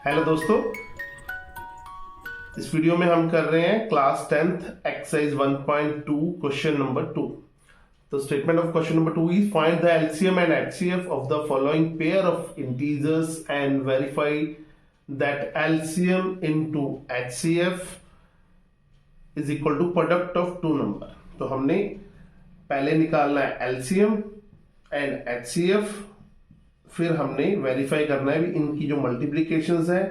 Hello दोस्तों, इस video में हम कर रहे हैं class 10th exercise 1.2 question number 2। तो statement of question number 2 is find the LCM and HCF of the following pair of integers and verify that LCM into HCF is equal to product of two number. तो हमने पहले निकालना है LCM and HCF, फिर हमने verify करना है भी इनकी जो मल्टीप्लीकेशंस है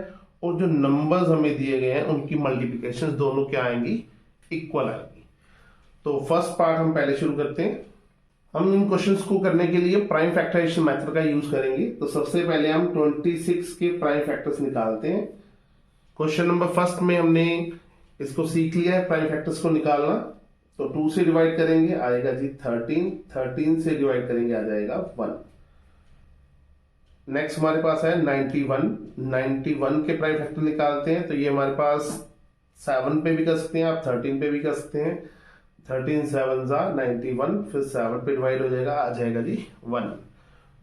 और जो नंबर्स हमें दिए गए हैं उनकी मल्टीप्लीकेशंस दोनों क्या आएंगी, इक्वल आएंगी। तो फर्स्ट पार्ट हम पहले शुरू करते हैं। हम इन क्वेश्चंस को करने के लिए प्राइम फैक्टराइजेशन मेथड का यूज करेंगे। तो सबसे पहले हम 26 के प्राइम फैक्टर्स निकालते हैं। क्वेश्चन नंबर फर्स्ट में हमने इसको सीख लिया है प्राइम फैक्टर्स को निकालना। तो 2 से डिवाइड करेंगे आएगा जी 13 से डिवाइड करेंगे आ जाएगा 1। नेक्स्ट हमारे पास है 91 के प्राइम फैक्टर निकालते हैं। तो ये हमारे पास 7 पे भी कर सकते हैं, आप 13 पे भी कर सकते हैं। 13 7 91, फिर 7 पे डिवाइड हो जाएगा आ जाएगा जी 1।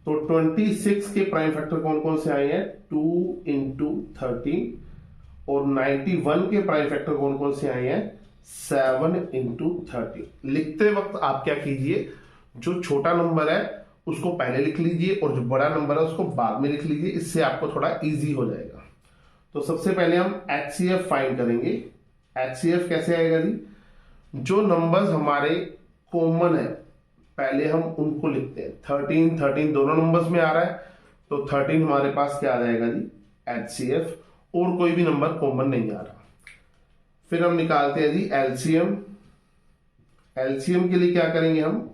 तो 26 के प्राइम फैक्टर कौन कौन से आए हैं, 2 इंटू 13। और 91 के प्राइम फैक्टर कौन कौन से आए हैं, 7 इंटू 13। लिखते वक्त आप क्या कीजिए, जो छोटा नंबर है उसको पहले लिख लीजिए और जो बड़ा नंबर है उसको बाद में लिख लीजिए, इससे आपको थोड़ा इजी हो जाएगा। तो सबसे पहले हम HCF फाइंड करेंगे। HCF कैसे आएगा जी, जो नंबर्स हमारे कॉमन है पहले हम उनको लिखते हैं। 13 दोनों नंबर्स में आ रहा है, तो 13 हमारे पास क्या आ जाएगा जी HCF, और कोई भी नंबर कॉमन नहीं आ रहा। फिर हम निकालते हैं जी LCM। LCM के लिए क्या करेंगे, हम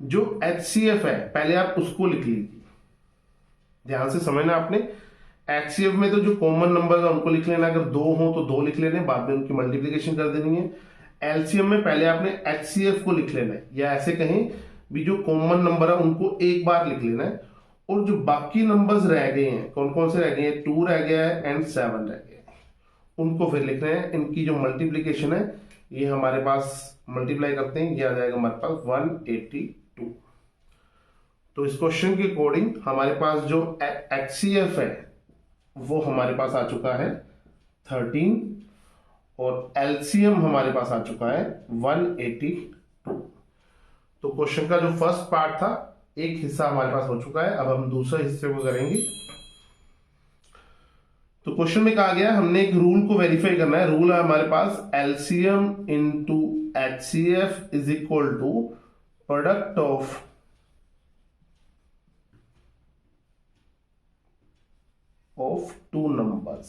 जो HCF है पहले आप उसको लिख लीजिए। ध्यान से समझना आपने, HCF में तो जो कॉमन नंबर है उनको लिख लेना, अगर 2 हो तो 2 लिख लेने, बाद में उनकी मल्टीप्लीकेशन कर देनी है। LCM में पहले आपने HCF को लिख लेना है, या ऐसे कहें भी जो कॉमन नंबर है उनको एक बार लिख लेना है, और जो बाकी नंबर्स रह गए हैं कौन कौन से रह गए हैं, 2 रह गया है एंड 7 रह गया है, उनको फिर लिख रहे हैं। इनकी जो मल्टीप्लीकेशन है ये हमारे पास मल्टीप्लाई करते हैं, ये आ जाएगा हमारे पास 182। तो इस क्वेश्चन के अकॉर्डिंग हमारे पास जो HCF है वो हमारे पास आ चुका है 13, और LCM हमारे पास आ चुका है 182। तो क्वेश्चन का जो फर्स्ट पार्ट था एक हिस्सा हमारे पास हो चुका है, अब हम दूसरे हिस्से को करेंगे। तो क्वेश्चन में कहा गया हमने एक रूल को वेरीफाई करना है। रूल है हमारे पास LCM into HCF is equal to product of two numbers.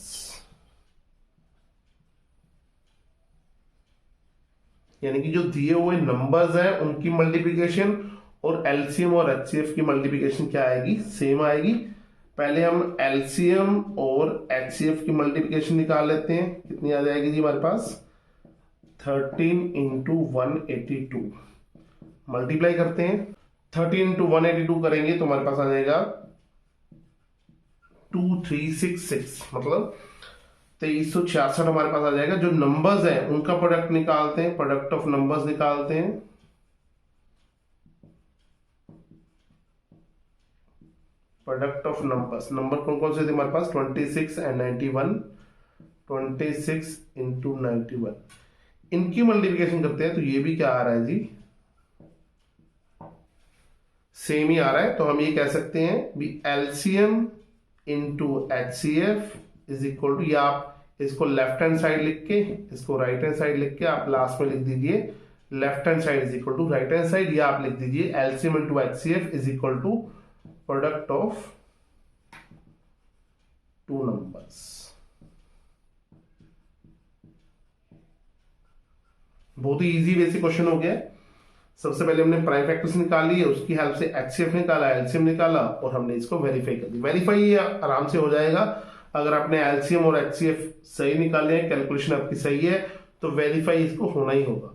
यानी कि जो दिए हुए नंबर्स हैं उनकी मल्टीप्लिकेशन और LCM और HCF की मल्टीप्लिकेशन क्या आएगी, सेम आएगी। पहले हम LCM और HCF की मल्टीप्लिकेशन निकाल लेते हैं, कितनी आ जाएगी जी हमारे पास 13 इंटू 182। मल्टीप्लाई करते हैं, 13 इंटू 182 करेंगे तो हमारे पास आ जाएगा 2366, मतलब 2366 हमारे पास आ जाएगा। जो नंबर्स हैं उनका प्रोडक्ट निकालते हैं, प्रोडक्ट ऑफ नंबर्स निकालते हैं। प्रोडक्ट ऑफ नंबर्स, नंबर कौन कौन से थे हमारे पास 26 एंड 91। 26 इंटू 91, इनकी मल्टीप्लिकेशन करते हैं तो ये भी क्या आ रहा है जी, सेम ही आ रहा है। तो हम ये कह सकते हैं भी LCM into HCF is equal to, या आप इसको लेफ्ट हैंड साइड लिख के इसको राइट हैंड साइड लिख के आप लास्ट में लिख दीजिए left hand side is equal to right hand side, या आप लिख दीजिए LCM into HCF is equal to product of two numbers. बहुत ही इजी बेसिक क्वेश्चन हो गया। सबसे पहले हमने प्राइम फैक्टर्स निकाल लिए, उसकी हेल्प से HCF निकाला, LCM निकाला, और हमने इसको वेरीफाई कर दिया। वेरीफाई आराम से हो जाएगा अगर आपने LCM और HCF सही निकाले हैं, कैलकुलेशन आपकी सही है, तो वेरीफाई इसको होना ही होगा।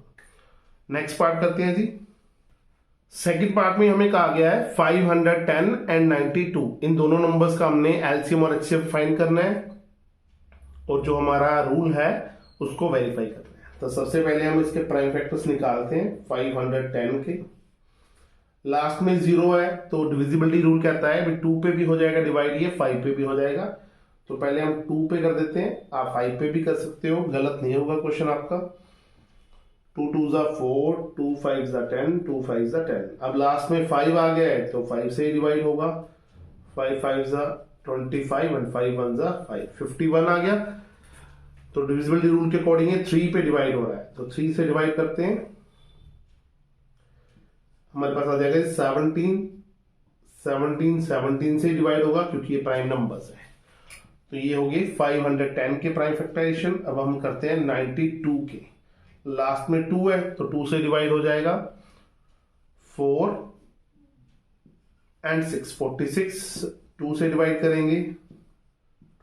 नेक्स्ट पार्ट करते हैं जी। सेकंड पार्ट में हमें कहा गया है 510 एंड 92, इन दोनों नंबर्स का हमने LCM और HCF फाइंड करना है, और जो हमारा रूल है उसको वेरीफाई करना है। तो सबसे पहले हम इसके प्राइम फैक्टर्स निकालते हैं 510 के। लास्ट में 0 है तो डिविजिबिलिटी रूल कहता है 2 पे भी हो जाएगा डिवाइड, ये 5 पे भी हो जाएगा। तो पहले हम 2 पे कर देते हैं, आप 5 पे भी कर सकते हो, गलत नहीं होगा क्वेश्चन आपका। 2 2 ज़ा 4, 2 5 ज़ा 10, 2 5 ज़ा 10। अब लास्ट में 5 आ गया है तो 5 से ही डिवाइड होगा। 5 5 ज़ा 25 एंड 5 1 ज़ा 5, 51 आ गया। तो डिविजिबिलिटी रूल के अकॉर्डिंग 3 पे डिवाइड हो रहा है, तो 3 से डिवाइड करते हैं, हमारे पास आ जाएगा 17। 17 से डिवाइड होगा क्योंकि ये प्राइम नंबर्स है। तो ये हो गए 510 के प्राइम फैक्टराइजेशन। अब हम करते हैं 92 के, लास्ट में 2 है तो 2 से डिवाइड हो जाएगा। 4 एंड 6, 46, 2 से डिवाइड करेंगे।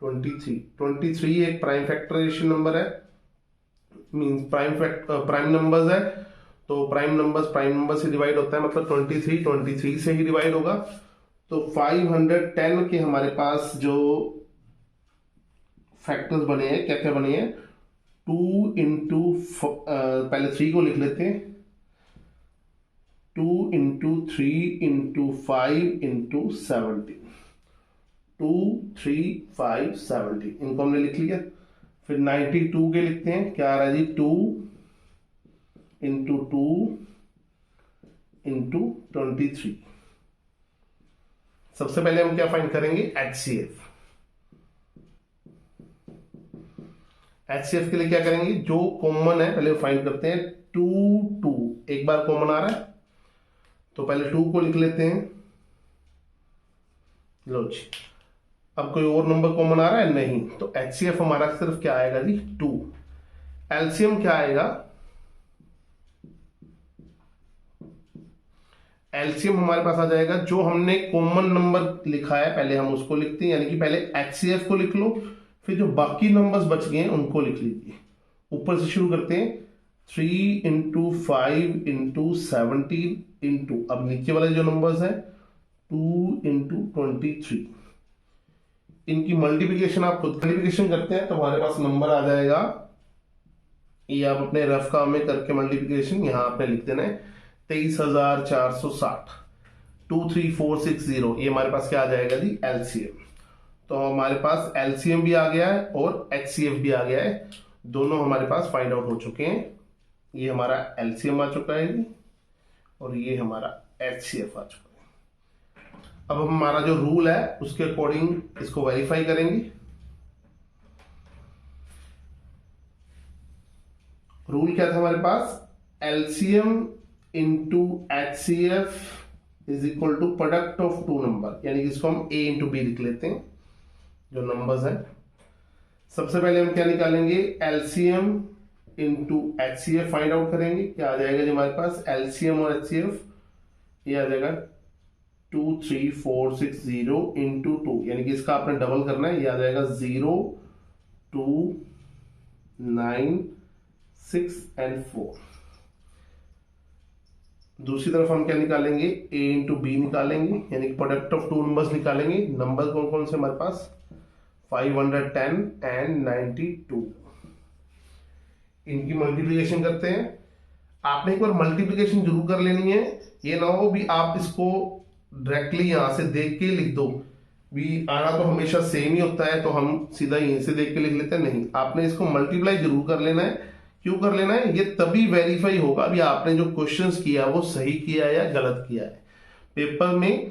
23 एक प्राइम फैक्टराइजेशन नंबर है, मींस प्राइम नंबर्स है, तो प्राइम नंबर से डिवाइड होता है, मतलब 23 से ही डिवाइड होगा। तो 510 के हमारे पास जो फैक्टर्स बने हैं, क्या क्या बने हैं, 2 इंटू, पहले 3 को लिख लेते हैं, 2 इंटू 3 इंटू 5 इंटू 17, 2 3 5 17, इनको हमने लिख लिया। फिर 92 के लिखते हैं, क्या आ रहा है जी, 2 इंटू 2 इंटू 23। सबसे पहले हम क्या फाइंड करेंगे, HCF। HCF के लिए क्या करेंगे, जो कॉमन है पहले फाइंड करते हैं। 2 2 एक बार कॉमन आ रहा है तो पहले 2 को लिख लेते हैं, लो जी। अब कोई और नंबर कॉमन आ रहा है, नहीं, तो HCF हमारा सिर्फ क्या आएगा जी, 2। एलसीएम क्या आएगा, एलसीएम हमारे पास आ जाएगा, जो हमने कॉमन नंबर लिखा है पहले हम उसको लिखते हैं, यानी कि पहले HCF को लिख लो, फिर जो बाकी नंबर्स बच गए हैं उनको लिख लीजिए। ऊपर से शुरू करते हैं, 3 इंटू 5 इंटू 17 इंटू, अब नीचे वाले जो नंबर्स हैं 2 इंटू 23, इनकी मल्टीप्लिकेशन आप खुद मल्टीप्लिकेशन करते हैं तो हमारे पास नंबर आ जाएगा, ये आप अपने रफ काम में करके मल्टीप्लिकेशन यहां आपने लिख देना है, 23,460। 23460, ये हमारे पास क्या आ जाएगा जी, एलसीएम। तो हमारे पास एलसीएम भी आ गया है और एचसीएफ भी आ गया है, दोनों हमारे पास फाइंड आउट हो चुके हैं। ये हमारा एलसीएम आ चुका है जी, और ये हमारा एचसीएफ आ चुका है। अब हमारा जो रूल है उसके अकॉर्डिंग इसको वेरीफाई करेंगे। रूल क्या था हमारे पास, LCM into HCF is equal to product of 2 number, यानी कि इसको हम A इंटू बी लिख लेते हैं, जो नंबर्स हैं। सबसे पहले हम क्या निकालेंगे, LCM into HCF find out करेंगे, क्या आ जाएगा जी हमारे पास, एलसीएम और HCF, ये आ जाएगा 23460 इंटू 2, यानी कि इसका आपने डबल करना है, ये आ जाएगा 0 2 9 6 एंड 4। दूसरी तरफ हम क्या निकालेंगे, A इंटू बी निकालेंगे, यानी कि प्रोडक्ट ऑफ 2 नंबर्स निकालेंगे। नंबर कौन कौन से हमारे पास, 510 एंड 92, इनकी मल्टीप्लिकेशन करते हैं। आपने एक बार मल्टीप्लिकेशन जरूर कर लेनी है, ये ना हो भी आप इसको डायरेक्टली यहां से देख के लिख दो, भी आना तो हमेशा सेम ही होता है तो हम सीधा यहीं से देख के लिख लेते हैं, नहीं, आपने इसको मल्टीप्लाई जरूर कर लेना है। क्यों कर लेना है, ये तभी वेरीफाई होगा अभी आपने जो क्वेश्चंस किया वो सही किया है या गलत किया है। पेपर में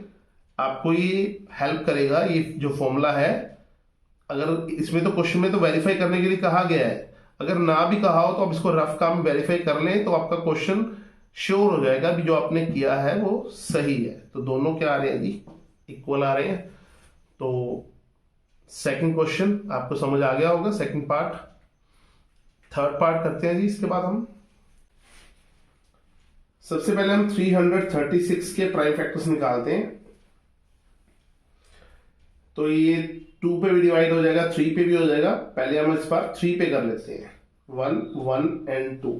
आपको ये हेल्प करेगा, ये जो फॉर्मूला है, अगर इसमें तो क्वेश्चन में तो वेरीफाई करने के लिए कहा गया है, अगर ना भी कहा हो तो आप इसको रफ काम वेरीफाई कर लें तो आपका क्वेश्चन श्योर हो जाएगा भी जो आपने किया है वो सही है। तो दोनों क्या आ रहे हैं जी, इक्वल आ रहे हैं। तो सेकंड क्वेश्चन आपको समझ आ गया होगा, सेकंड पार्ट। थर्ड पार्ट करते हैं जी, इसके बाद हम सबसे पहले हम 336 के प्राइम फैक्टर्स निकालते हैं। तो ये 2 पे भी डिवाइड हो जाएगा, 3 पे भी हो जाएगा। पहले हम इस बार 3 पे कर लेते हैं, 1 1 एंड 2।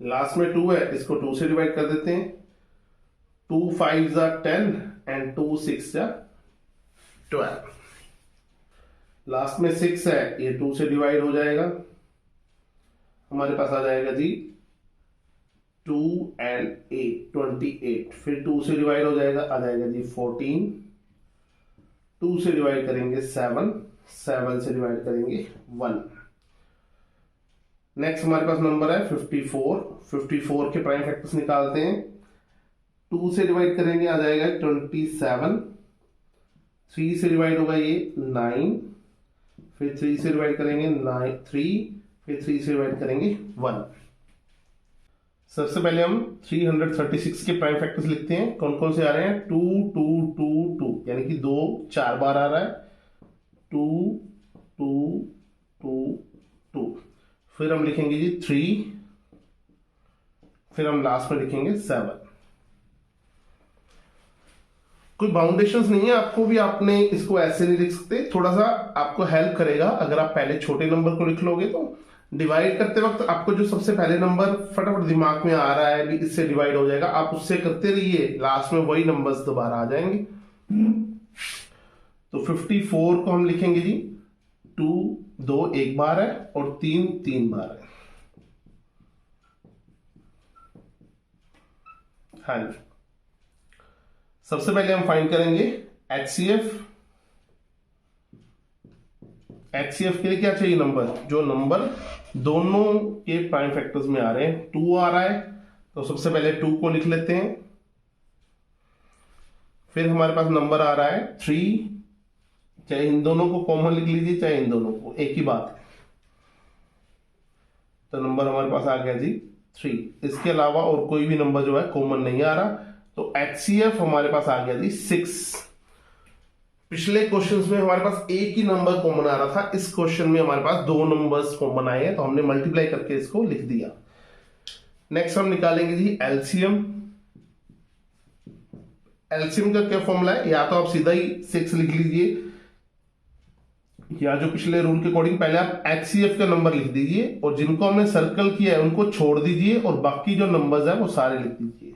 लास्ट में 2 है, इसको 2 से डिवाइड कर देते हैं। 2 5 जा 10 एंड 2 6 जा 12। लास्ट में 6 है, ये 2 से डिवाइड हो जाएगा, हमारे पास आ जाएगा जी 2 एंड 8 28। फिर 2 से डिवाइड हो जाएगा, आ जाएगा जी 14। 2 से डिवाइड करेंगे 7, 7 से डिवाइड करेंगे 1। नेक्स्ट हमारे पास नंबर है 54, 54 के प्राइम फैक्टर्स निकालते हैं। 2 से डिवाइड करेंगे आ जाएगा 27, 3 से डिवाइड होगा ये 9, फिर 3 से डिवाइड करेंगे 3, फिर 3 से डिवाइड करेंगे 1। सबसे पहले हम 336 के प्राइम फैक्टर्स लिखते हैं। कौन कौन से आ रहे हैं? 2 2 2 2, यानी कि 2 4 बार आ रहा है, 2 2 2 2। फिर हम लिखेंगे जी 3, फिर हम लास्ट में लिखेंगे 7। कोई बाउंडेशंस नहीं है, आपको भी आपने इसको ऐसे नहीं लिख सकते, थोड़ा सा आपको हेल्प करेगा अगर आप पहले छोटे नंबर को लिख लोगे तो डिवाइड करते वक्त आपको जो सबसे पहले नंबर फटाफट दिमाग में आ रहा है भी इससे डिवाइड हो जाएगा, आप उससे करते रहिए, लास्ट में वही नंबर्स दोबारा आ जाएंगे। तो 54 को हम लिखेंगे जी 2 2 एक बार है और 3 3 बार है। हाँ जी, सबसे पहले हम फाइंड करेंगे HCF। HCF के लिए क्या चाहिए? नंबर, जो नंबर दोनों के प्राइम फैक्टर्स में आ रहे हैं। 2 आ रहा है तो सबसे पहले 2 को लिख लेते हैं। फिर हमारे पास नंबर आ रहा है 3, चाहे इन दोनों को कॉमन लिख लीजिए चाहे इन दोनों को, एक ही बात है। तो नंबर हमारे पास आ गया जी 3। इसके अलावा और कोई भी नंबर जो है कॉमन नहीं आ रहा, तो HCF हमारे पास आ गया जी 6। पिछले क्वेश्चंस में हमारे पास एक ही नंबर कॉमन आ रहा था, इस क्वेश्चन में हमारे पास 2 नंबर्स कॉमन आए हैं तो हमने मल्टीप्लाई करके इसको लिख दिया। नेक्स्ट हम निकालेंगे जी LCM। LCM का क्या फॉर्मूला है? या तो आप सीधा ही 6 लिख लीजिए, या जो पिछले रूल के अकॉर्डिंग पहले आप HCF का नंबर लिख दीजिए और जिनको हमने सर्कल किया है उनको छोड़ दीजिए और बाकी जो नंबर्स है वो सारे लिख दीजिए।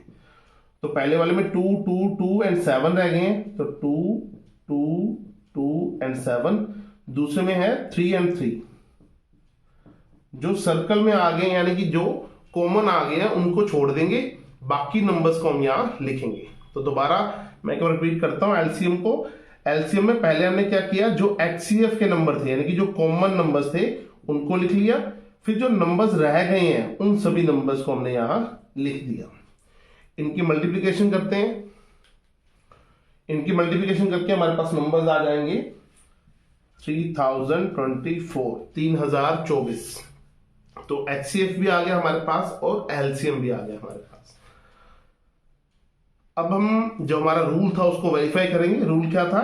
तो पहले वाले में 2 2 2 एंड 7 रह गए हैं, तो 2 2 2 एंड 7। दूसरे में है 3 एंड 3। जो सर्कल में आ गए यानी कि जो कॉमन आ गए हैं उनको छोड़ देंगे, बाकी नंबर्स को हम यहां लिखेंगे। तो दोबारा मैं एक बार रिपीट करता हूं LCM को। LCM में पहले हमने क्या किया, जो HCF के नंबर थे यानी कि जो कॉमन नंबर्स थे उनको लिख लिया, फिर जो नंबर्स रह गए हैं उन सभी नंबर्स को हमने यहां लिख दिया। इनकी मल्टीप्लिकेशन करते हैं। इनकी मल्टीप्लिकेशन करके हमारे पास नंबर्स आ जाएंगे 3024, 3024। तो HCF भी आ गया हमारे पास और LCM भी आ गया हमारे पास। अब हम जो हमारा रूल था उसको वेरीफाई करेंगे। रूल क्या था?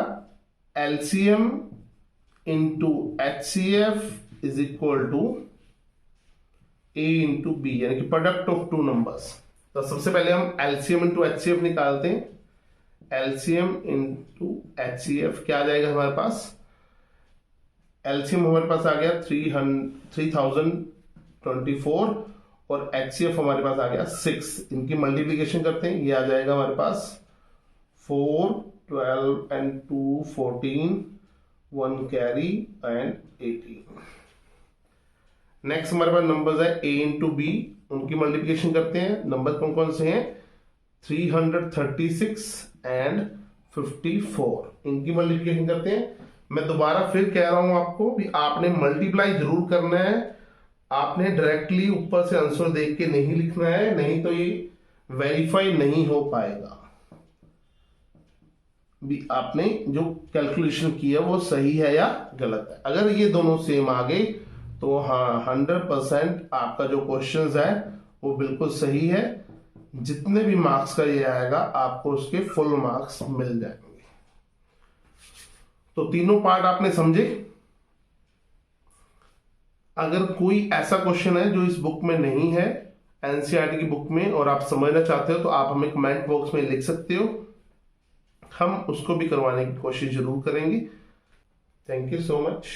LCM into HCF is equal to A into B, यानी कि प्रोडक्ट ऑफ 2 नंबर्स। तो सबसे पहले हम LCM इंटू HCF निकालते हैं। LCM इंटू HCF क्या आ जाएगा हमारे पास? LCM हमारे पास आ गया 3024 और HCF हमारे पास आ गया 6। इनकी मल्टीप्लिकेशन करते हैं, ये आ जाएगा हमारे पास 4 12 एंड 2 14, 1 कैरी एंड 18। नेक्स्ट हमारे पास नंबर्स है A इंटू B, उनकी मल्टीप्लिकेशन करते हैं। नंबर कौन कौन से हैं? 336 एंड 54। इनकी मल्टीप्लिकेशन करते हैं। मैं दोबारा फिर कह रहा हूं आपको भी आपने मल्टीप्लाई जरूर करना है, आपने डायरेक्टली ऊपर से आंसर देख के नहीं लिखना है, नहीं तो ये वेरीफाई नहीं हो पाएगा। भी आपने जो कैलकुलेशन किया वो सही है या गलत है। अगर ये दोनों सेम आ गए तो हाँ 100% आपका जो क्वेश्चन है वो बिल्कुल सही है। जितने भी मार्क्स का ये आएगा आपको उसके फुल मार्क्स मिल जाएंगे। तो तीनों पार्ट आपने समझे। अगर कोई ऐसा क्वेश्चन है जो इस बुक में नहीं है, एनसीईआरटी की बुक में, और आप समझना चाहते हो तो आप हमें कमेंट बॉक्स में लिख सकते हो, हम उसको भी करवाने की कोशिश जरूर करेंगे। Thank you so much.